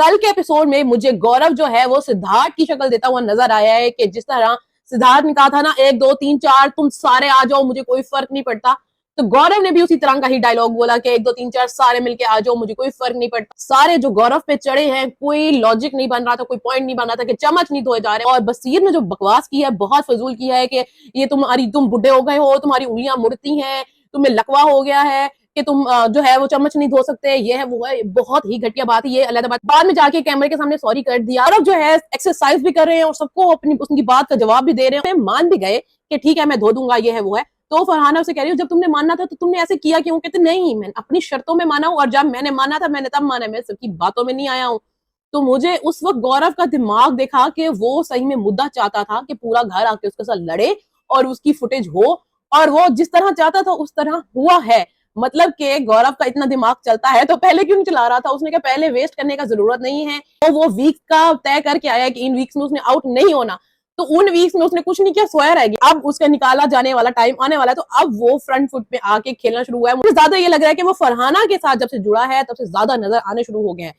कल के एपिसोड में मुझे गौरव जो है वो सिद्धार्थ की शक्ल देता हुआ नजर आया है कि जिस तरह सिद्धार्थ ने कहा था ना 1 2 3 4 तुम सारे आ जाओ, मुझे कोई फर्क नहीं पड़ता। तो गौरव ने भी उसी तरह का ही डायलॉग बोला कि 1 2 3 4 सारे मिलके आ जाओ, मुझे कोई फर्क नहीं पड़ता। सारे जो गौरव पे चढ़े हैं, कोई लॉजिक नहीं बन रहा था, कोई पॉइंट नहीं बन रहा था कि चम्मच नहीं धोए जा रहे। और बसीर ने जो बकवास की है, बहुत फजूल किया है कि ये तुम बुढ़े हो गए हो, तुम्हारी उंगलियां मुड़ती हैं, तुम्हें लकवा हो गया है कि तुम जो है वो चम्मच नहीं धो सकते, ये है वो है। बहुत ही घटिया बात है ये। अलग बात, बाद में जाके कैमरे के सामने सॉरी कर दिया। और अब जो है एक्सरसाइज भी कर रहे हैं और सबको अपनी उनकी बात का जवाब भी दे रहे हैं। मान भी गए कि ठीक है मैं धो दूंगा, ये है वो है। तो फरहाना उसे कह रही हो जब तुमने मानना था तो तुमने ऐसे किया क्यों? कहते नहीं, मैं अपनी शर्तों में माना हूं और जब मैंने माना था मैंने तब माना, मैं सबकी बातों में नहीं आया हूं। तो मुझे उस वक्त गौरव का दिमाग देखा कि वो सही में मुद्दा चाहता था कि पूरा घर आके उसके साथ लड़े और उसकी फुटेज हो, और वो जिस तरह चाहता था उस तरह हुआ है। मतलब कि गौरव का इतना दिमाग चलता है तो पहले क्यों नहीं चला रहा था? उसने कहा पहले वेस्ट करने का जरूरत नहीं है। तो वो वीक्स का तय करके आया कि इन वीक्स में उसने आउट नहीं होना, तो उन वीक्स में उसने कुछ नहीं किया, सोया रहेगी। अब उसका निकाला जाने वाला टाइम आने वाला है, तो अब वो फ्रंट फुट पे आके खेलना शुरू हुआ है। मुझे ज्यादा ये लग रहा है कि वो फरहाना के साथ जब से जुड़ा है तब से ज्यादा नजर आने शुरू हो गए हैं।